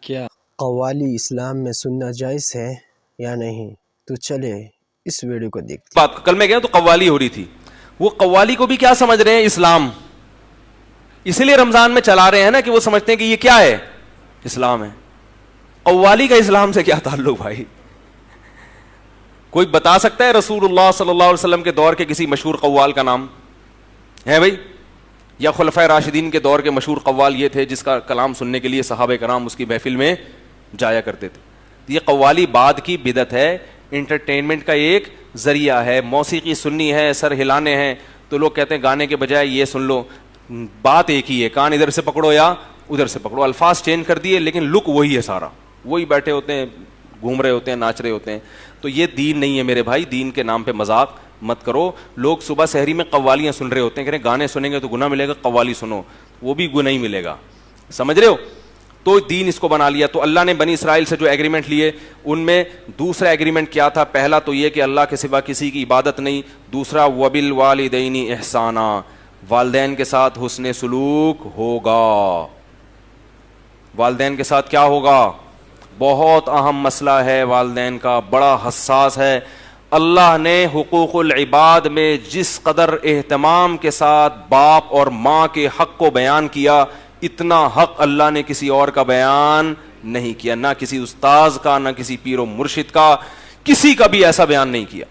کیا قوالی اسلام میں سننا جائز ہے یا نہیں؟ تو چلے اس ویڈیو کو دیکھتے ہیں۔ کل میں گیا تو قوالی ہو رہی تھی، وہ قوالی کو بھی کیا سمجھ رہے ہیں؟ اسلام. اسی لیے رمضان میں چلا رہے ہیں نا کہ وہ سمجھتے ہیں کہ یہ کیا ہے؟ اسلام ہے. قوالی کا اسلام سے کیا تعلق بھائی؟ کوئی بتا سکتا ہے رسول اللہ صلی اللہ علیہ وسلم کے دور کے کسی مشہور قوال کا نام ہے بھائی؟ یا خلفائے راشدین کے دور کے مشہور قوال یہ تھے جس کا کلام سننے کے لیے صحابہ کرام اس کی محفل میں جایا کرتے تھے. یہ قوالی بعد کی بدعت ہے، انٹرٹینمنٹ کا ایک ذریعہ ہے. موسیقی سننی ہے، سر ہلانے ہیں تو لوگ کہتے ہیں گانے کے بجائے یہ سن لو. بات ایک ہی ہے، کان ادھر سے پکڑو یا ادھر سے پکڑو، الفاظ چینج کر دیے لیکن لک وہی ہے، سارا وہی بیٹھے ہوتے ہیں، گھوم رہے ہوتے ہیں، ناچ رہے ہوتے ہیں. تو یہ دین نہیں ہے میرے بھائی. دین کے نام پہ مذاق مت کرو. لوگ صبح سحری میں قوالیاں سن رہے ہوتے ہیں، کہہ رہے گانے سنیں گے تو گناہ ملے گا، قوالی سنو وہ بھی گناہ ہی ملے گا. سمجھ رہے ہو؟ تو دین اس کو بنا لیا. تو اللہ نے بنی اسرائیل سے جو ایگریمنٹ لیے ان میں دوسرا ایگریمنٹ کیا تھا؟ پہلا تو یہ کہ اللہ کے سوا کسی کی عبادت نہیں. دوسرا وبالوالدین احسانا، والدین کے ساتھ حسن سلوک ہوگا. والدین کے ساتھ کیا ہوگا؟ بہت اہم مسئلہ ہے والدین کا، بڑا حساس ہے. اللہ نے حقوق العباد میں جس قدر اہتمام کے ساتھ باپ اور ماں کے حق کو بیان کیا، اتنا حق اللہ نے کسی اور کا بیان نہیں کیا. نہ کسی استاذ کا، نہ کسی پیر و مرشد کا، کسی کا بھی ایسا بیان نہیں کیا.